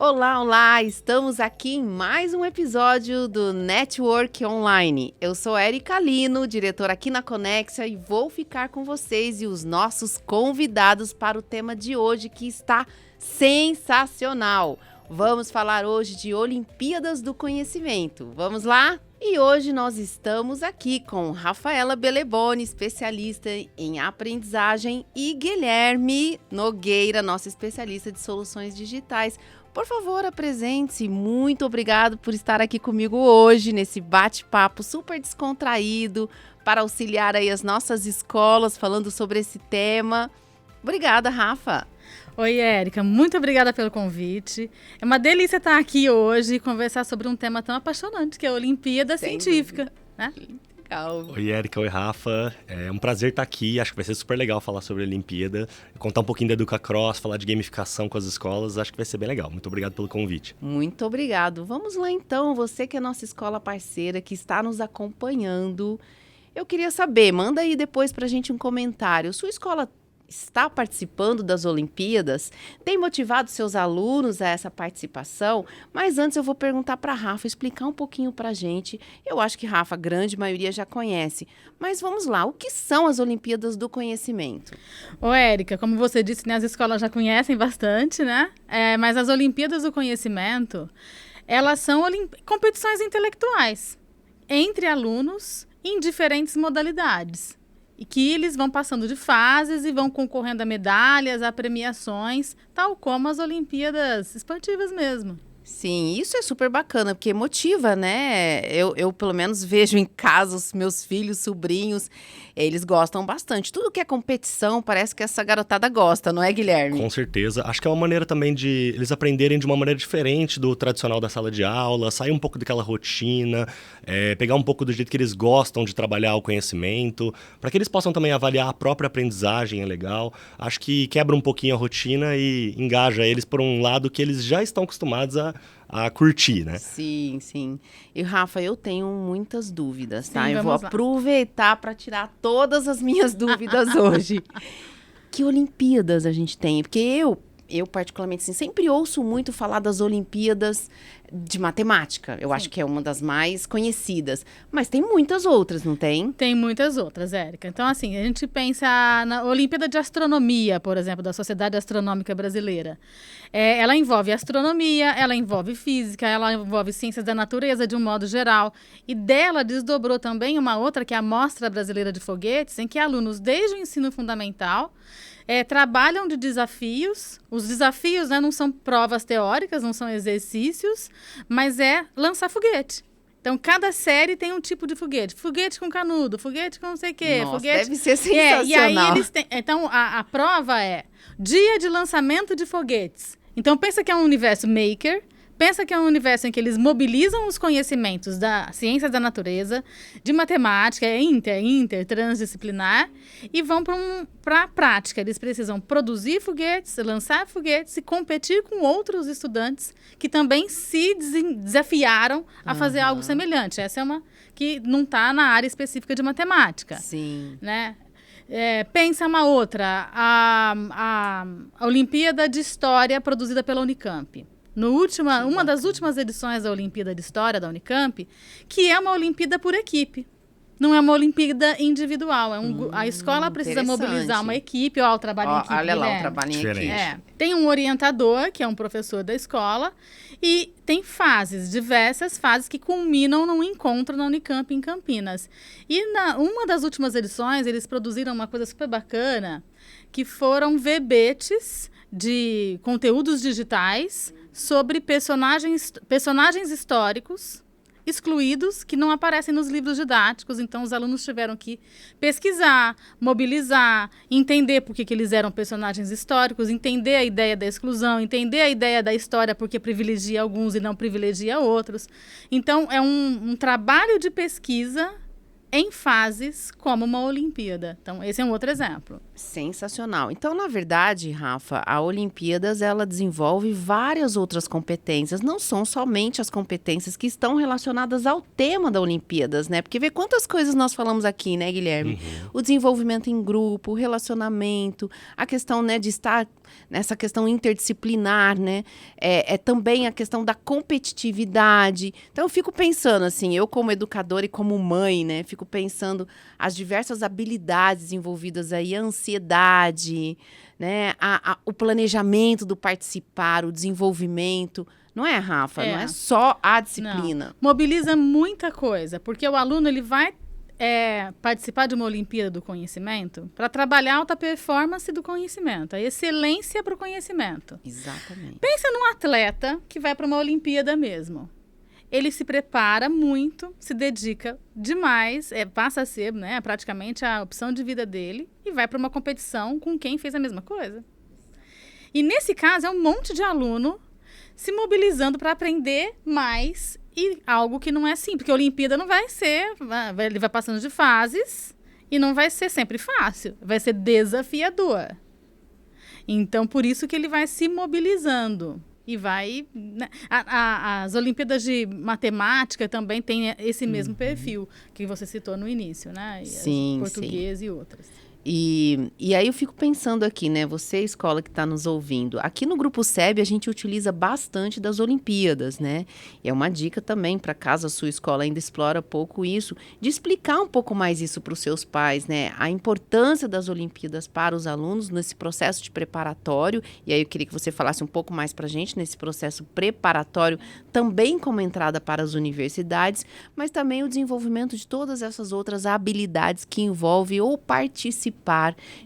Olá, olá! Estamos aqui em mais um episódio do Network Online. Eu sou Érica Lino, diretora aqui na Conexia, e vou ficar com vocês e os nossos convidados para o tema de hoje, que está sensacional. Vamos falar hoje de Olimpíadas do Conhecimento. Vamos lá? E hoje nós estamos aqui com Rafaela Beleboni, especialista em aprendizagem, e Guilherme Nogueira, nosso especialista de soluções digitais. Por favor, apresente-se. Muito obrigado por estar aqui comigo hoje, nesse bate-papo super descontraído, para auxiliar aí as nossas escolas falando sobre esse tema. Obrigada, Rafa. Oi, Érica, muito obrigada pelo convite. É uma delícia estar aqui hoje e conversar sobre um tema tão apaixonante, que é a Olimpíada Científica, né? Legal. Oi, Érica, oi, Rafa. É um prazer estar aqui, acho que vai ser super legal falar sobre a Olimpíada, contar um pouquinho da EducaCross, falar de gamificação com as escolas, acho que vai ser bem legal. Muito obrigado pelo convite. Muito obrigado. Vamos lá então, você que é nossa escola parceira, que está nos acompanhando. Eu queria saber, manda aí depois pra gente um comentário. Sua escola está participando das Olimpíadas? Tem motivado seus alunos a essa participação? Mas antes eu vou perguntar para a Rafa, explicar um pouquinho para a gente. Eu acho que Rafa, a grande maioria já conhece. Mas vamos lá, o que são as Olimpíadas do Conhecimento? Ô, Érica, como você disse, né, as escolas já conhecem bastante, né? Mas as Olimpíadas do Conhecimento, elas são competições intelectuais entre alunos em diferentes modalidades. E que eles vão passando de fases e vão concorrendo a medalhas, a premiações, tal como as Olimpíadas esportivas mesmo. Sim, isso é super bacana, porque motiva, né? Eu pelo menos vejo em casa os meus filhos, sobrinhos, eles gostam bastante. Tudo que é competição, parece que essa garotada gosta, não é, Guilherme? Com certeza. Acho que é uma maneira também de eles aprenderem de uma maneira diferente do tradicional da sala de aula, sair um pouco daquela rotina, pegar um pouco do jeito que eles gostam de trabalhar o conhecimento, para que eles possam também avaliar a própria aprendizagem, é legal. Acho que quebra um pouquinho a rotina e engaja eles por um lado que eles já estão acostumados a curtir, né? Sim, sim. E, Rafa, eu tenho muitas dúvidas, tá? Sim, Eu vou vamos lá. aproveitar para tirar todas as minhas dúvidas hoje. Que Olimpíadas a gente tem? Porque eu particularmente, assim, sempre ouço muito falar das Olimpíadas de matemática. Eu acho que é uma das mais conhecidas. Mas tem muitas outras, não tem? Tem muitas outras, Érica. Então, assim, a gente pensa na Olimpíada de Astronomia, por exemplo, da Sociedade Astronômica Brasileira. Ela envolve astronomia, ela envolve física, ela envolve ciências da natureza de um modo geral. E dela desdobrou também uma outra, que é a Mostra Brasileira de Foguetes, em que alunos, desde o ensino fundamental, trabalham de desafios. Os desafios, né, não são provas teóricas, não são exercícios, mas é lançar foguete. Então, cada série tem um tipo de foguete. Foguete com canudo, foguete com não sei o quê. Nossa, foguete... deve ser sensacional. E aí eles têm... Então, a prova é dia de lançamento de foguetes. Então, pensa que é um universo maker. Pensa que é um universo em que eles mobilizam os conhecimentos da ciência da natureza, de matemática, transdisciplinar, e vão para a prática. Eles precisam produzir foguetes, lançar foguetes e competir com outros estudantes que também se desafiaram a fazer algo semelhante. Essa é uma que não está na área específica de matemática. Sim. Né? Pensa uma outra, a Olimpíada de História produzida pela Unicamp. Uma das últimas edições da Olimpíada de História da Unicamp, que é uma Olimpíada por equipe. Não é uma Olimpíada individual. A escola precisa mobilizar uma equipe. Ó, o trabalho em equipe. Olha lá, o Guilherme. trabalho em equipe. Tem um orientador, que é um professor da escola, e tem diversas fases que culminam num encontro na Unicamp em Campinas. E uma das últimas edições, eles produziram uma coisa super bacana, que foram verbetes de conteúdos digitais sobre personagens históricos excluídos que não aparecem nos livros didáticos. Então, os alunos tiveram que pesquisar, mobilizar, entender por que eles eram personagens históricos, entender a ideia da exclusão, entender a ideia da história porque privilegia alguns e não privilegia outros. Então, é um trabalho de pesquisa em fases como uma Olimpíada. Então, esse é um outro exemplo. Sensacional. Então, na verdade, Rafa, a Olimpíadas, ela desenvolve várias outras competências, não são somente as competências que estão relacionadas ao tema da Olimpíadas, né? Porque vê quantas coisas nós falamos aqui, né, Guilherme? O desenvolvimento em grupo, o relacionamento, a questão, né, de estar nessa questão interdisciplinar, né? É também a questão da competitividade. Então, eu fico pensando, assim, eu como educadora e como mãe, né? Fico pensando as diversas habilidades envolvidas aí, a ansiedade, né? O planejamento do participar, o desenvolvimento. Não é, Rafa? Não é só a disciplina. Não. Mobiliza muita coisa, porque o aluno ele vai participar de uma Olimpíada do Conhecimento para trabalhar a alta performance do conhecimento, a excelência para o conhecimento. Exatamente. Pensa num atleta que vai para uma Olimpíada mesmo. Ele se prepara muito, se dedica demais, passa a ser, né, praticamente a opção de vida dele e vai para uma competição com quem fez a mesma coisa. E nesse caso é um monte de aluno se mobilizando para aprender mais e algo que não é assim, porque a Olimpíada não vai ser, ele vai passando de fases e não vai ser sempre fácil, vai ser desafiador. Então, por isso que ele vai se mobilizando. E vai... Né? As Olimpíadas de Matemática também têm esse mesmo perfil que você citou no início, né? Sim, português e outras. E aí eu fico pensando aqui, né? Você, escola que está nos ouvindo. Aqui no Grupo SEB, a gente utiliza bastante das Olimpíadas, né? E é uma dica também, para caso a sua escola ainda explora pouco isso, de explicar um pouco mais isso para os seus pais, né? A importância das Olimpíadas para os alunos nesse processo de preparatório. E aí eu queria que você falasse um pouco mais para a gente nesse processo preparatório, também como entrada para as universidades, mas também o desenvolvimento de todas essas outras habilidades que envolvem ou participar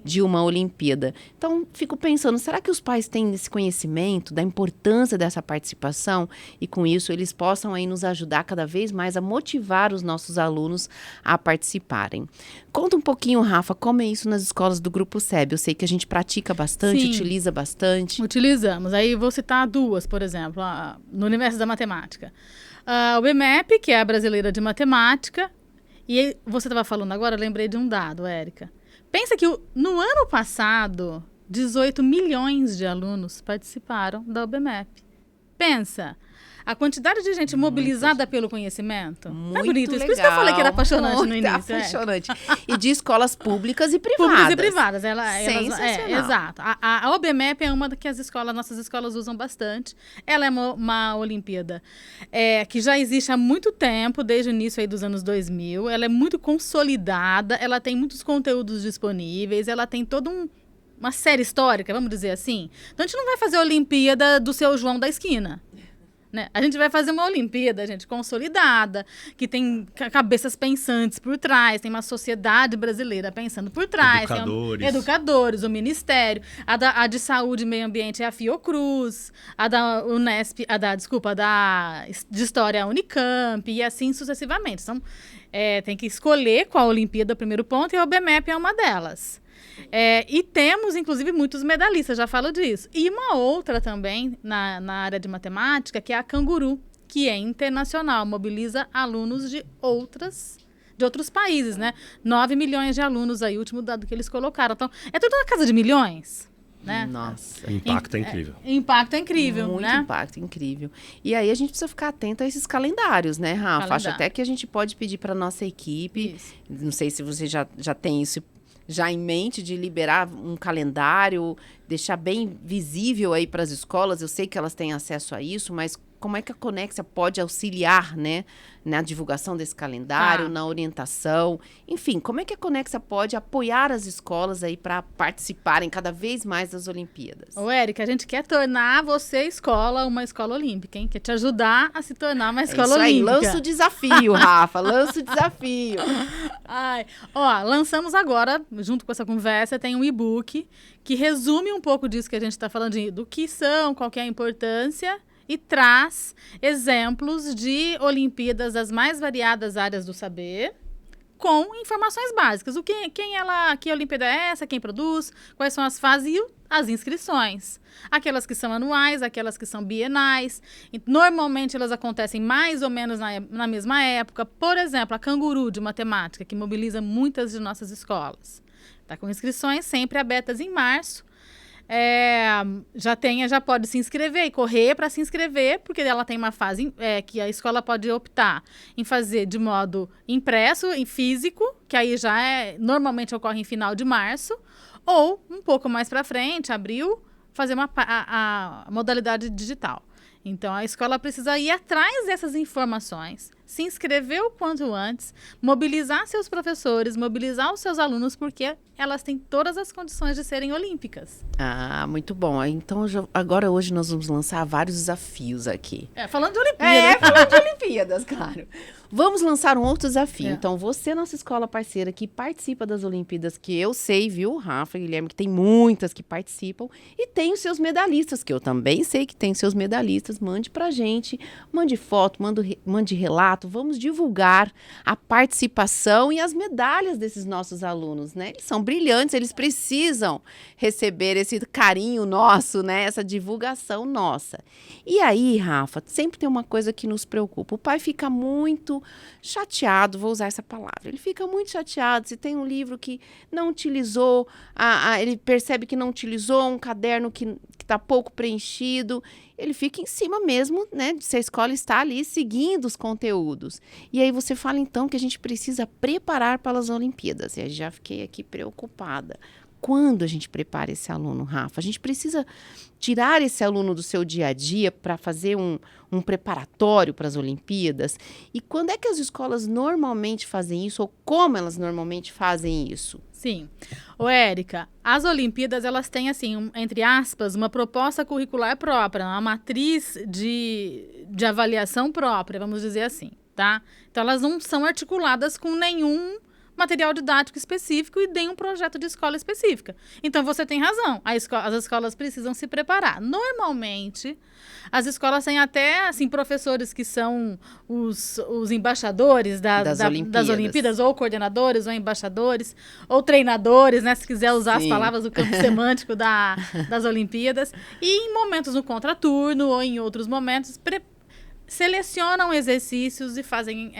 de uma Olimpíada. Então, fico pensando, será que os pais têm esse conhecimento da importância dessa participação e com isso eles possam aí nos ajudar cada vez mais a motivar os nossos alunos a participarem? Conta um pouquinho, Rafa, como é isso nas escolas do Grupo SEB? Eu sei que a gente pratica bastante, Sim, utiliza bastante. Utilizamos. Aí vou citar duas, por exemplo, no universo da matemática. O BMEP, que é a Brasileira de Matemática, e você estava falando agora, eu lembrei de um dado, Érica. Pensa que no ano passado, 18 milhões de alunos participaram da UBMEP. Pensa, a quantidade de gente mobilizada pelo conhecimento. Muito é bonito isso. legal. Por isso que eu falei que era apaixonante muito no início. Apaixonante. E de escolas públicas e privadas. Públicas e privadas. Sensacional. Exato. A OBMEP é uma que nossas escolas usam bastante. Ela é uma Olimpíada que já existe há muito tempo, desde o início aí dos anos 2000. Ela é muito consolidada, ela tem muitos conteúdos disponíveis, ela tem toda uma série histórica, vamos dizer assim. Então, a gente não vai fazer a Olimpíada do Seu João da esquina. Né? A gente vai fazer uma Olimpíada, gente, consolidada, que tem cabeças pensantes por trás, tem uma sociedade brasileira pensando por trás. Educadores. Educadores, o Ministério. A de Saúde e Meio Ambiente é a Fiocruz, a da Unesp, de História é a Unicamp, e assim sucessivamente. Então, tem que escolher qual Olimpíada é o primeiro ponto, e a OBMEP é uma delas. E temos, inclusive, muitos medalhistas, já falo disso. E uma outra também, na área de matemática, que é a Canguru, que é internacional, mobiliza alunos de outros países, né? 9 milhões de alunos aí, o último dado que eles colocaram. Então, é tudo na casa de milhões, né? Nossa. O impacto é incrível. Impacto é incrível, Muito né? impacto, incrível. E aí a gente precisa ficar atento a esses calendários, né, Rafa? Acho até que a gente pode pedir para nossa equipe, Isso. não sei se você já tem isso já em mente, de liberar um calendário, deixar bem visível aí para as escolas. Eu sei que elas têm acesso a isso, mas como é que a Conexia pode auxiliar, né, na divulgação desse calendário, na orientação? Enfim, como é que a Conexia pode apoiar as escolas aí para participarem cada vez mais das Olimpíadas? Ô, Érica, a gente quer tornar você, escola, uma escola olímpica, hein? Quer te ajudar a se tornar uma escola isso aí, olímpica. lança o desafio, Rafa, lança o desafio. Lançamos agora, junto com essa conversa, tem um e-book que resume um pouco disso que a gente está falando, do que são, qual que é a importância, e traz exemplos de Olimpíadas das mais variadas áreas do saber, com informações básicas. Que Olimpíada é essa, quem produz, quais são as fases e as inscrições. Aquelas que são anuais, aquelas que são bienais. Normalmente elas acontecem mais ou menos na mesma época. Por exemplo, a Canguru de matemática, que mobiliza muitas de nossas escolas. Está com inscrições sempre abertas em março. Já pode se inscrever e correr para se inscrever, porque ela tem uma fase que a escola pode optar em fazer de modo impresso, em físico, que aí normalmente ocorre em final de março, ou um pouco mais para frente, abril, fazer a modalidade digital. Então, a escola precisa ir atrás dessas informações, se inscrever o quanto antes, mobilizar seus professores, mobilizar os seus alunos, porque elas têm todas as condições de serem olímpicas. Ah, muito bom. Então, agora hoje nós vamos lançar vários desafios aqui. Falando de Olimpíadas. Falando de Olimpíadas, claro. Vamos lançar um outro desafio. Então, você, nossa escola parceira, que participa das Olimpíadas, que eu sei, viu, Rafa e Guilherme, que tem muitas que participam, e tem os seus medalhistas, que eu também sei que tem seus medalhistas, mande pra gente, mande foto, mande relato, vamos divulgar a participação e as medalhas desses nossos alunos, né? Eles são brilhantes, eles precisam receber esse carinho nosso, né? Essa divulgação nossa. E aí, Rafa, sempre tem uma coisa que nos preocupa. O pai fica muito chateado, vou usar essa palavra. Ele fica muito chateado se tem um livro que não utilizou, ele percebe que não utilizou, um caderno que está pouco preenchido. Ele fica em cima mesmo, né, se a escola está ali seguindo os conteúdos. E aí você fala, então, que a gente precisa preparar para as Olimpíadas. E aí já fiquei aqui preocupada. Quando a gente prepara esse aluno, Rafa? A gente precisa tirar esse aluno do seu dia a dia para fazer um preparatório para as Olimpíadas? E quando é que as escolas normalmente fazem isso? Ou como elas normalmente fazem isso? Sim. Érica, as Olimpíadas, elas têm, assim, entre aspas, uma proposta curricular própria, uma matriz de avaliação própria, vamos dizer assim, tá? Então, elas não são articuladas com nenhum material didático específico e nenhum projeto de escola específica. Então, você tem razão, as escolas precisam se preparar. Normalmente, as escolas têm até, assim, professores que são os embaixadores das Olimpíadas, ou coordenadores, ou embaixadores, ou treinadores, né, se quiser usar as palavras do campo semântico das Olimpíadas. E em momentos no contraturno, ou em outros momentos, selecionam exercícios e fazem...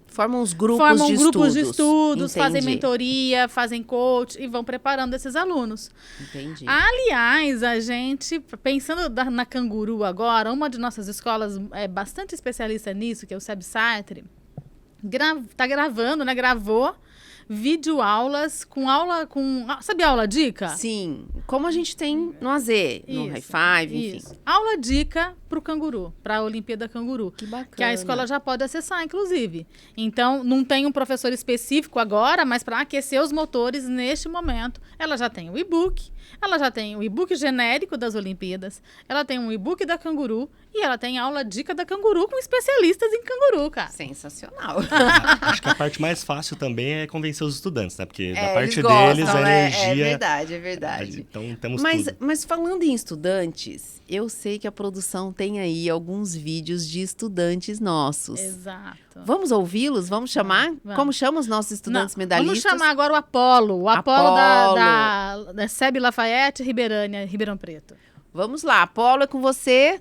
Formam os grupos de estudos, fazem mentoria, fazem coach e vão preparando esses alunos. Entendi. Aliás, a gente, pensando na Canguru agora, uma de nossas escolas é bastante especialista nisso, que é o Seb Sartre, gravou videoaulas sabe a aula dica? Sim, como a gente tem no AZ, no High Five, enfim. Isso. Aula dica para o Canguru, para a Olimpíada Canguru. Que bacana. Que a escola já pode acessar, inclusive. Então, não tem um professor específico agora, mas para aquecer os motores neste momento, ela já tem o e-book, ela já tem o e-book genérico das Olimpíadas, ela tem um e-book da Canguru e ela tem aula dica da Canguru com especialistas em Canguru, cara. Sensacional. Acho que a parte mais fácil também é convencer os estudantes, né? Porque da parte gostam, deles a energia... É verdade. Então temos tudo. Mas falando em estudantes, eu sei que a produção tem aí alguns vídeos de estudantes nossos. Exato. Vamos ouvi-los? Vamos chamar? Vamos. Como chama os nossos estudantes medalhistas? Vamos chamar agora o Apolo. O Apolo da Seb Lafayette, Ribeirão Preto. Vamos lá, Apolo, é com você.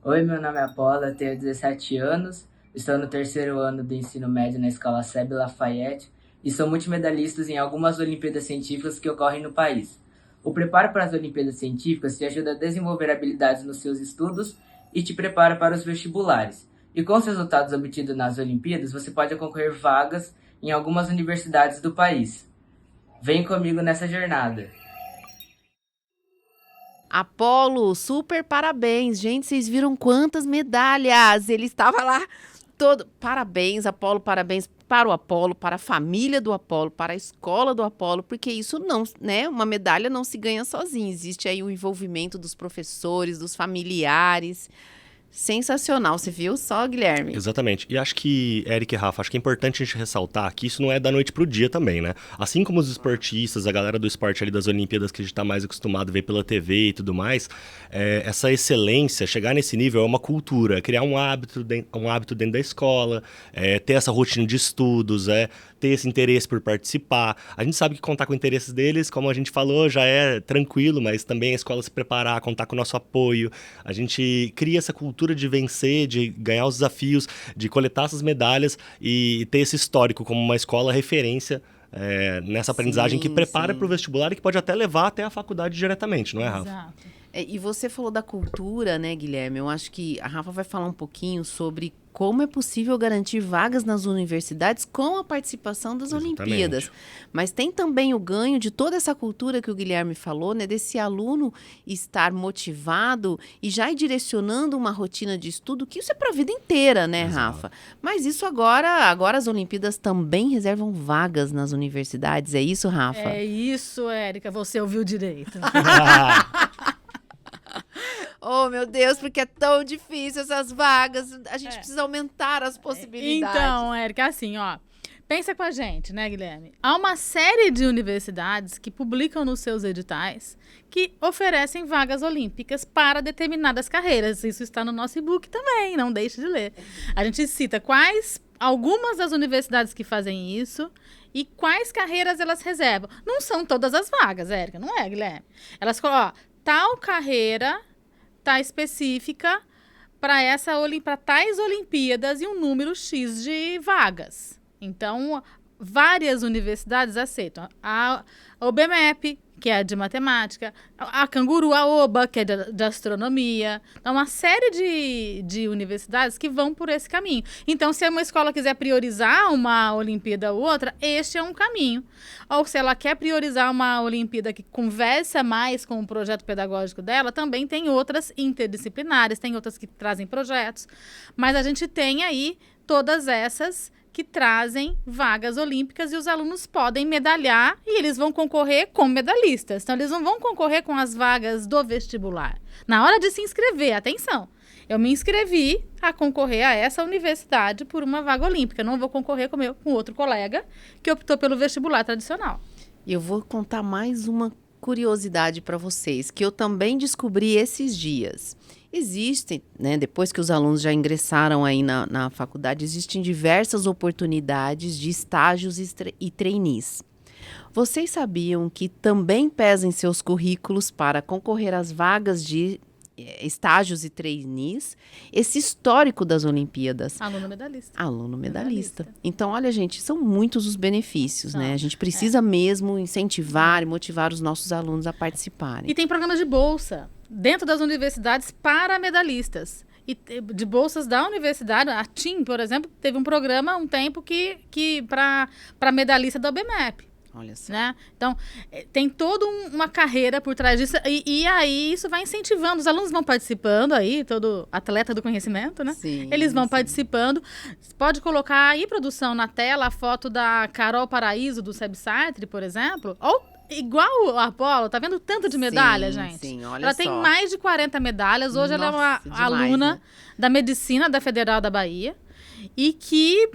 Oi, meu nome é Apolo, eu tenho 17 anos, estou no 3º ano do ensino médio na escola Seb Lafayette e sou multimedalista em algumas Olimpíadas Científicas que ocorrem no país. O preparo para as Olimpíadas Científicas te ajuda a desenvolver habilidades nos seus estudos e te prepara para os vestibulares. E com os resultados obtidos nas Olimpíadas, você pode concorrer vagas em algumas universidades do país. Vem comigo nessa jornada. Apolo, super parabéns. Gente, vocês viram quantas medalhas? Ele estava lá todo. Parabéns, Apolo, parabéns para o Apolo, para a família do Apolo, para a escola do Apolo, porque isso não, né? Uma medalha não se ganha sozinha. Existe aí o envolvimento dos professores, dos familiares. Sensacional, você viu só, Guilherme? Exatamente. E acho que, Eric e Rafa, acho que é importante a gente ressaltar que isso não é da noite pro dia também, né? Assim como os esportistas, a galera do esporte ali das Olimpíadas que a gente tá mais acostumado a ver pela TV e tudo mais, essa excelência, chegar nesse nível é uma cultura, criar um hábito dentro da escola, ter essa rotina de estudos, ter esse interesse por participar. A gente sabe que contar com o interesse deles, como a gente falou, já é tranquilo, mas também a escola se preparar, contar com o nosso apoio. A gente cria essa cultura cultura de vencer, de ganhar os desafios, de coletar essas medalhas e ter esse histórico como uma escola referência nessa aprendizagem que prepara para o vestibular e que pode até levar até a faculdade diretamente, não é, Rafa? Exato. E você falou da cultura, né, Guilherme? Eu acho que a Rafa vai falar um pouquinho sobre como é possível garantir vagas nas universidades com a participação das Olimpíadas. Mas tem também o ganho de toda essa cultura que o Guilherme falou, né, desse aluno estar motivado e já ir direcionando uma rotina de estudo, que isso é para a vida inteira, né, Rafa? Mas isso agora as Olimpíadas também reservam vagas nas universidades, é isso, Rafa? É isso, Érica, você ouviu direito. Oh, meu Deus, porque é tão difícil essas vagas. A gente precisa aumentar as possibilidades. Então, Érica, assim, ó. Pensa com a gente, né, Guilherme? Há uma série de universidades que publicam nos seus editais que oferecem vagas olímpicas para determinadas carreiras. Isso está no nosso e-book também, não deixe de ler. A gente cita algumas das universidades que fazem isso e quais carreiras elas reservam. Não são todas as vagas, Érica, não é, Guilherme? Elas colocam, tal carreira tá específica para tais Olimpíadas e um número X de vagas. Então, várias universidades aceitam. A OBMEP, que é de matemática, a Canguru, a OBA, que é de astronomia. Então, uma série de universidades que vão por esse caminho. Então, se uma escola quiser priorizar uma Olimpíada ou outra, este é um caminho. Ou se ela quer priorizar uma Olimpíada que conversa mais com o projeto pedagógico dela, também tem outras interdisciplinares, tem outras que trazem projetos. Mas a gente tem aí todas essas que trazem vagas olímpicas e os alunos podem medalhar e eles vão concorrer com medalhistas. Então, eles não vão concorrer com as vagas do vestibular. Na hora de se inscrever, atenção, eu me inscrevi a concorrer a essa universidade por uma vaga olímpica. Não vou concorrer com outro colega que optou pelo vestibular tradicional. E eu vou contar mais uma curiosidade para vocês, que eu também descobri esses dias. Existem, né, depois que os alunos já ingressaram aí na faculdade, existem diversas oportunidades de estágios e trainees. Vocês sabiam que também pesam em seus currículos para concorrer às vagas de estágios e trainees esse histórico das Olimpíadas? Aluno medalhista. Aluno medalhista. Então, olha, gente, são muitos os benefícios, né? A gente precisa mesmo incentivar e motivar os nossos alunos a participarem. E tem programas de bolsa dentro das universidades para medalhistas. E de bolsas da universidade, a TIM, por exemplo, teve um programa um tempo que para medalhista da OBMEP. Olha só. Né? Então, tem toda uma carreira por trás disso. E aí, isso vai incentivando. Os alunos vão participando aí, todo atleta do conhecimento, né? Sim, eles vão participando. Pode colocar aí, produção, na tela, a foto da Carol Paraíso, do SEBSATRI, por exemplo. Ou igual a Apolo, tá vendo tanto de medalha, gente? Sim, olha ela só. tem mais de 40 medalhas. Hoje ela é uma demais, aluna, né, da medicina da Federal da Bahia. E que,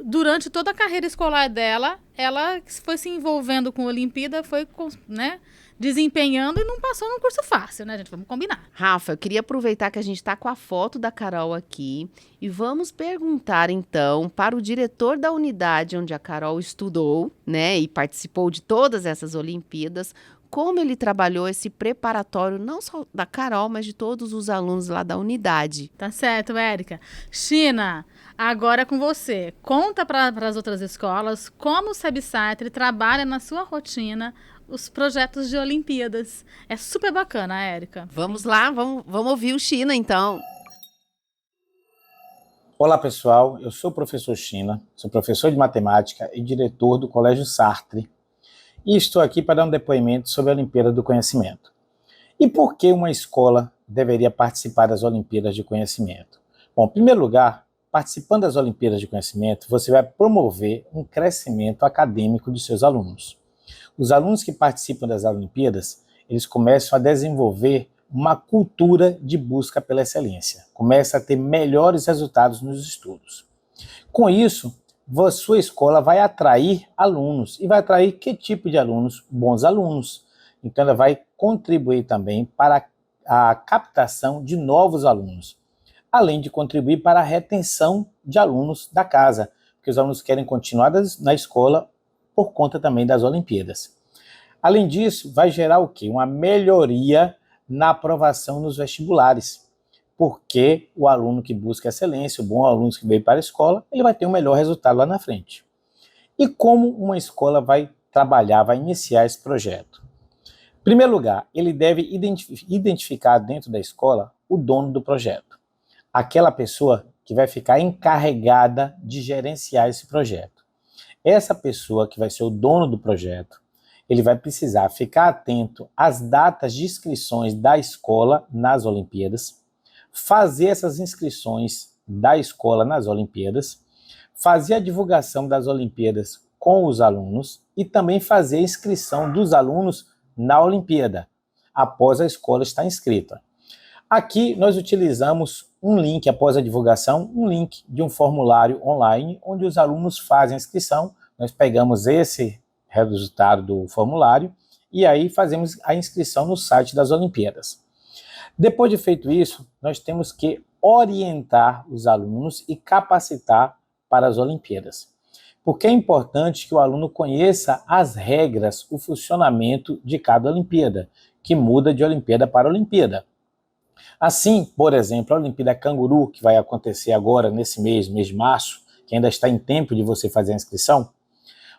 durante toda a carreira escolar dela, ela foi se envolvendo com a Olimpíada, foi, né, desempenhando e não passou num curso fácil, né, gente? Vamos combinar. Rafa, eu queria aproveitar que a gente está com a foto da Carol aqui e vamos perguntar, então, para o diretor da unidade onde a Carol estudou, né, e participou de todas essas Olimpíadas, como ele trabalhou esse preparatório, não só da Carol, mas de todos os alunos lá da unidade. Tá certo, Érica. China, agora é com você. Conta para as outras escolas como o SEBSATRI trabalha na sua rotina os projetos de Olimpíadas. É super bacana, Érica. Vamos lá, vamos ouvir o China, então. Olá, pessoal. Eu sou o professor China, sou professor de matemática e diretor do Colégio Sartre. E estou aqui para dar um depoimento sobre a Olimpíada do Conhecimento. E por que uma escola deveria participar das Olimpíadas de Conhecimento? Bom, em primeiro lugar, participando das Olimpíadas de Conhecimento, você vai promover um crescimento acadêmico dos seus alunos. Os alunos que participam das Olimpíadas, eles começam a desenvolver uma cultura de busca pela excelência. Começa a ter melhores resultados nos estudos. Com isso, a sua escola vai atrair alunos. E vai atrair que tipo de alunos? Bons alunos. Então, ela vai contribuir também para a captação de novos alunos, além de contribuir para a retenção de alunos da casa, porque os alunos querem continuar na escola por conta também das Olimpíadas. Além disso, vai gerar o quê? Uma melhoria na aprovação nos vestibulares. porque o aluno que busca excelência, o bom aluno que veio para a escola, ele vai ter um melhor resultado lá na frente. E como uma escola vai trabalhar, vai iniciar esse projeto? Em primeiro lugar, ele deve identificar dentro da escola o dono do projeto, aquela pessoa que vai ficar encarregada de gerenciar esse projeto. Essa pessoa que vai ser o dono do projeto, ele vai precisar ficar atento às datas de inscrições da escola nas Olimpíadas, fazer essas inscrições da escola nas Olimpíadas, fazer a divulgação das Olimpíadas com os alunos e também fazer a inscrição dos alunos na Olimpíada, após a escola estar inscrita. Aqui nós utilizamos um link após a divulgação, um link de um formulário online, onde os alunos fazem a inscrição, nós pegamos esse resultado do formulário e aí fazemos a inscrição no site das Olimpíadas. Depois de feito isso, nós temos que orientar os alunos e capacitar para as Olimpíadas. Porque é importante que o aluno conheça as regras, o funcionamento de cada Olimpíada, que muda de Olimpíada para Olimpíada. Assim, por exemplo, a Olimpíada Canguru, que vai acontecer agora nesse mês de março, que ainda está em tempo de você fazer a inscrição,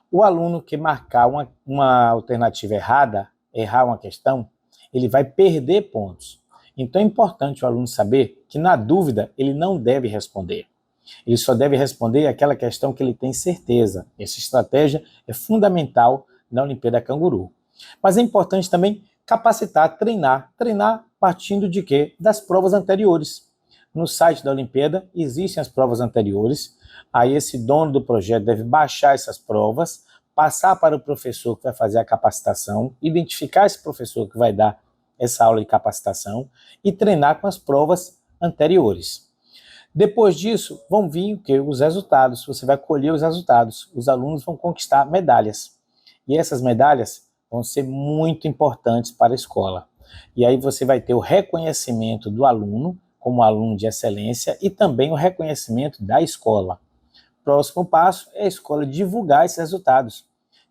o aluno que marcar uma alternativa errada, errar uma questão, ele vai perder pontos. Então é importante o aluno saber que, na dúvida, ele não deve responder. Ele só deve responder aquela questão que ele tem certeza. Essa estratégia é fundamental na Olimpíada Canguru. Mas é importante também capacitar, treinar. Treinar partindo de quê? Das provas anteriores. No site da Olimpíada existem as provas anteriores. Aí esse dono do projeto deve baixar essas provas, passar para o professor que vai fazer a capacitação, identificar esse professor que vai dar essa aula de capacitação e treinar com as provas anteriores. Depois disso, vão vir o quê? Os resultados. Você vai colher os resultados. Os alunos vão conquistar medalhas. E essas medalhas vão ser muito importantes para a escola. E aí você vai ter o reconhecimento do aluno como aluno de excelência e também o reconhecimento da escola. Próximo passo é a escola divulgar esses resultados.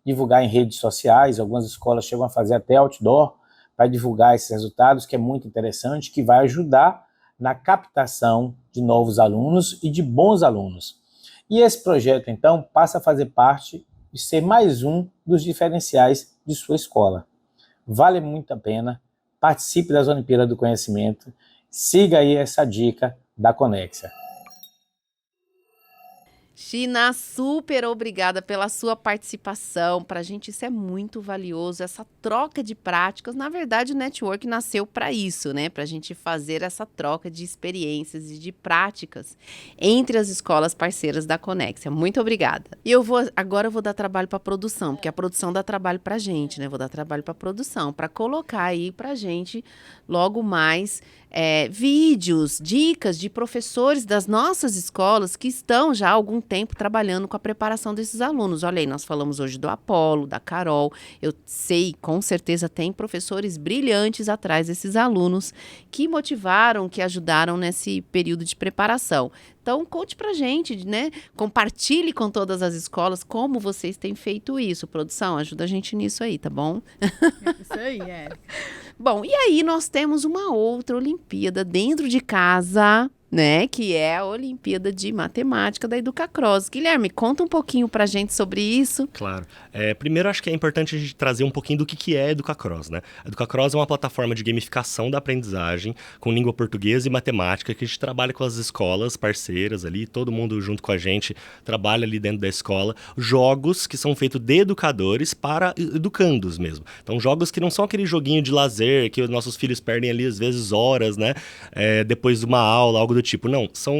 Divulgar em redes sociais, algumas escolas chegam a fazer até outdoor para divulgar esses resultados, que é muito interessante, que vai ajudar na captação de novos alunos e de bons alunos. E esse projeto, então, passa a fazer parte de ser mais um dos diferenciais de sua escola. Vale muito a pena, participe das Olimpíadas do Conhecimento, siga aí essa dica da Conexia. China, super obrigada pela sua participação. Para a gente isso é muito valioso, essa troca de práticas. Na verdade, o Network nasceu para isso, né? Para a gente fazer essa troca de experiências e de práticas entre as escolas parceiras da Conexia. Muito obrigada. E agora eu vou dar trabalho para a produção, porque a produção dá trabalho para a gente, né? Vou dar trabalho para a produção, para colocar aí para a gente logo mais vídeos, dicas de professores das nossas escolas que estão já há algum tempo trabalhando com a preparação desses alunos. Olha aí, nós falamos hoje do Apolo, da Carol. Eu sei, com certeza tem professores brilhantes atrás desses alunos que motivaram, que ajudaram nesse período de preparação. Então, conte pra gente, né? Compartilhe com todas as escolas como vocês têm feito isso. Produção, ajuda a gente nisso aí, tá bom? Isso aí, Bom, e aí nós temos uma outra Olimpíada dentro de casa, né? Que é a Olimpíada de Matemática da Educacross. Guilherme, conta um pouquinho pra gente sobre isso. Claro. Primeiro, acho que é importante a gente trazer um pouquinho do que é a Educacross, né? A Educacross é uma plataforma de gamificação da aprendizagem com língua portuguesa e matemática que a gente trabalha com as escolas parceiras ali, todo mundo junto com a gente trabalha ali dentro da escola, jogos que são feitos de educadores para educandos mesmo. Então, jogos que não são aquele joguinho de lazer que os nossos filhos perdem ali, às vezes, horas, né? Depois de uma aula, algo do tipo. Não, são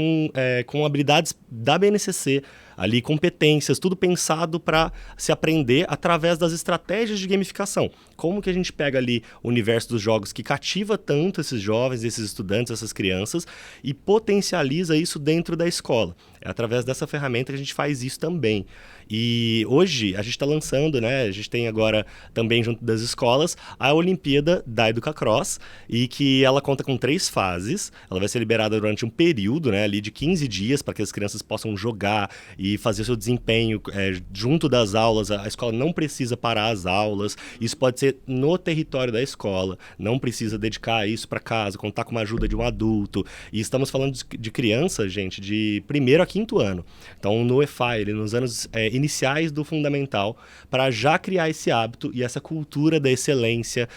com habilidades da BNCC, ali competências, tudo pensado para se aprender através das estratégias de gamificação. Como que a gente pega ali o universo dos jogos que cativa tanto esses jovens, esses estudantes, essas crianças e potencializa isso dentro da escola. É através dessa ferramenta que a gente faz isso também. E hoje a gente está lançando, né? A gente tem agora também junto das escolas a Olimpíada da Educacross e que ela conta com 3 fases. Ela vai ser liberada durante um período, né, ali de 15 dias para que as crianças possam jogar e e fazer seu desempenho junto das aulas. A escola não precisa parar as aulas, isso pode ser no território da escola, não precisa dedicar isso para casa, contar com uma ajuda de um adulto. E estamos falando de crianças, gente, de 1º a 5º ano. Então, no EFI, nos anos iniciais do fundamental, para já criar esse hábito e essa cultura da excelência,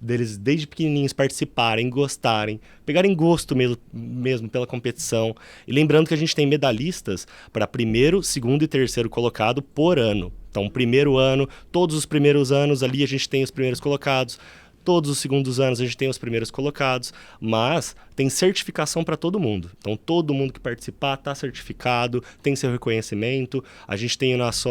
deles desde pequenininhos participarem, gostarem, pegarem gosto mesmo pela competição. E lembrando que a gente tem medalhistas para 1º, 2º e 3º colocado por ano. Então, 1º ano, todos os primeiros anos ali a gente tem os primeiros colocados, todos os segundos anos a gente tem os primeiros colocados, mas tem certificação para todo mundo. Então, todo mundo que participar está certificado, tem seu reconhecimento. A gente tem o nosso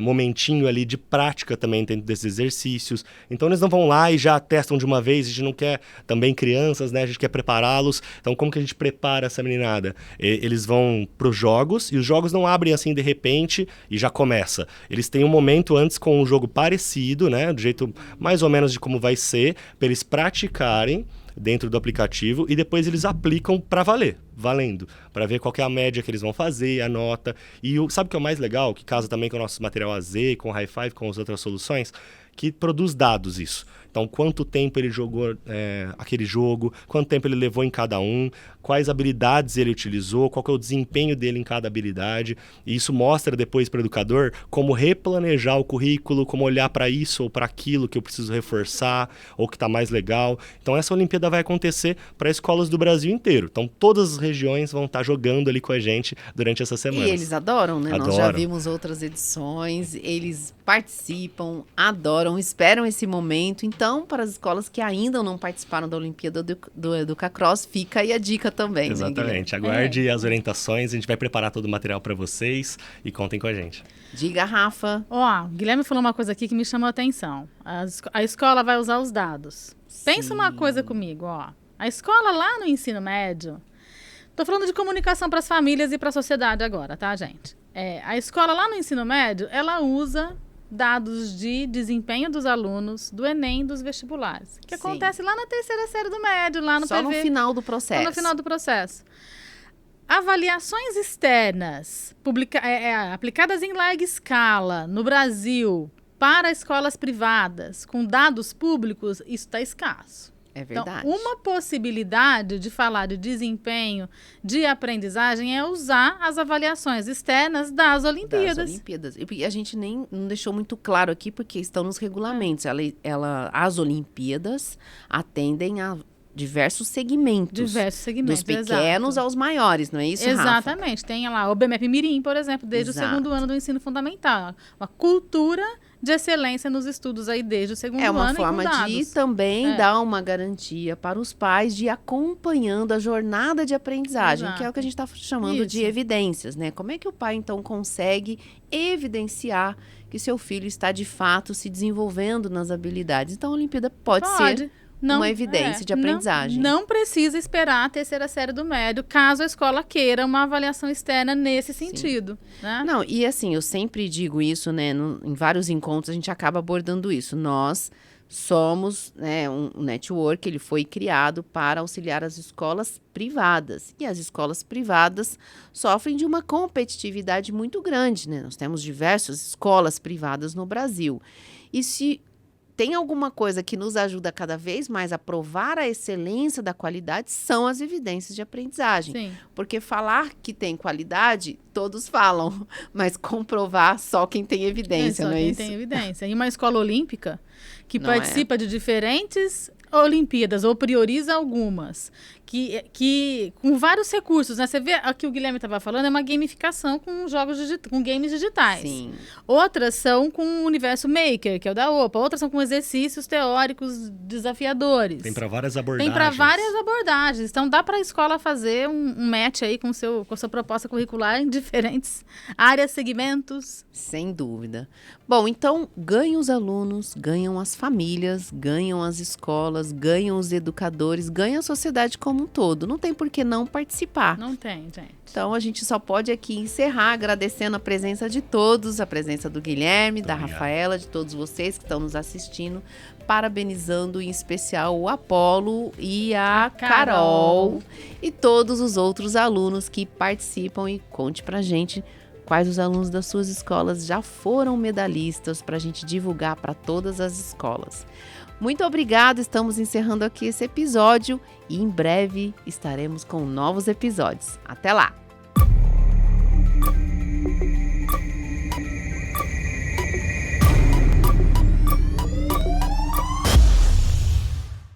momentinho ali de prática também dentro desses exercícios. Então, eles não vão lá e já testam de uma vez. A gente não quer também crianças, né? A gente quer prepará-los. Então, como que a gente prepara essa meninada? Eles vão para os jogos, e os jogos não abrem assim de repente e já começa. Eles têm um momento antes com um jogo parecido, né? Do jeito mais ou menos de como vai ser, para eles praticarem dentro do aplicativo, e depois eles aplicam para valer, valendo, para ver qual que é a média que eles vão fazer, a nota. E sabe o que é o mais legal? Que casa também com o nosso material AZ, com o High Five, com as outras soluções, que produz dados isso. Então, quanto tempo ele jogou aquele jogo, quanto tempo ele levou em cada um, quais habilidades ele utilizou, qual que é o desempenho dele em cada habilidade. E isso mostra depois para o educador como replanejar o currículo, como olhar para isso ou para aquilo que eu preciso reforçar, ou que está mais legal. Então, essa Olimpíada vai acontecer para escolas do Brasil inteiro. Então, todas as regiões vão estar jogando ali com a gente durante essa semana. E eles adoram, né? Adoram. Nós já vimos outras edições, eles participam, adoram, esperam esse momento. Então, para as escolas que ainda não participaram da Olimpíada do Educacross, fica aí a dica também. Exatamente. Né, aguarde as orientações, a gente vai preparar todo o material para vocês e contem com a gente. Diga, Rafa. Ó, o Guilherme falou uma coisa aqui que me chamou a atenção. A escola vai usar os dados. Pensa uma coisa comigo, ó. A escola lá no ensino médio... Tô falando de comunicação para as famílias e para a sociedade agora, tá, gente? A escola lá no ensino médio, ela usa dados de desempenho dos alunos do Enem, dos vestibulares. Que Sim. acontece lá na 3ª série do médio, lá no Só PV. no final do processo. Só no final do processo. Avaliações externas aplicadas em larga escala no Brasil para escolas privadas com dados públicos, isso está escasso. É verdade. Então, uma possibilidade de falar de desempenho, de aprendizagem, é usar as avaliações externas das Olimpíadas. Das Olimpíadas. E a gente nem não deixou muito claro aqui, porque estão nos regulamentos. As Olimpíadas atendem a diversos segmentos. Dos pequenos aos maiores, não é isso, Rafa? Exatamente. Tem lá o BMEP Mirim, por exemplo, desde o 2º ano do ensino fundamental. Uma cultura de excelência nos estudos aí desde o 2º ano. É uma forma de também dar uma garantia para os pais de ir acompanhando a jornada de aprendizagem, que é o que a gente está chamando de evidências, né? Como é que o pai, então, consegue evidenciar que seu filho está, de fato, se desenvolvendo nas habilidades? Então, a Olimpíada pode ser uma evidência de aprendizagem. Não precisa esperar a 3ª série do médio, caso a escola queira uma avaliação externa nesse sentido. Né? Não, e assim, eu sempre digo isso, né? Em vários encontros a gente acaba abordando isso. Nós somos, né, um network, ele foi criado para auxiliar as escolas privadas. E as escolas privadas sofrem de uma competitividade muito grande, né? Nós temos diversas escolas privadas no Brasil. E se tem alguma coisa que nos ajuda cada vez mais a provar a excelência da qualidade, são as evidências de aprendizagem. Sim. Porque falar que tem qualidade, todos falam, mas comprovar só quem tem evidência, não é isso? Só quem tem evidência. E uma escola olímpica que participa de diferentes Olimpíadas, ou prioriza algumas, que com vários recursos, né? Você vê, aqui o Guilherme estava falando, é uma gamificação com com games digitais. Sim. Outras são com o universo maker, que é o da OPA. Outras são com exercícios teóricos desafiadores. Tem para várias abordagens. Então, dá para a escola fazer um match aí com a sua proposta curricular em diferentes áreas, segmentos. Sem dúvida. Bom, então, ganham os alunos, ganham as famílias, ganham as escolas, ganham os educadores, ganha a sociedade como como um todo. Não tem por que não participar. Não tem, gente. Então, a gente só pode aqui encerrar agradecendo a presença de todos, a presença do Guilherme, da Rafaela, de todos vocês que estão nos assistindo, parabenizando em especial o Apolo e a Carol e todos os outros alunos que participam. E conte pra gente quais os alunos das suas escolas já foram medalhistas para a gente divulgar para todas as escolas. Muito obrigada, estamos encerrando aqui esse episódio e em breve estaremos com novos episódios. Até lá!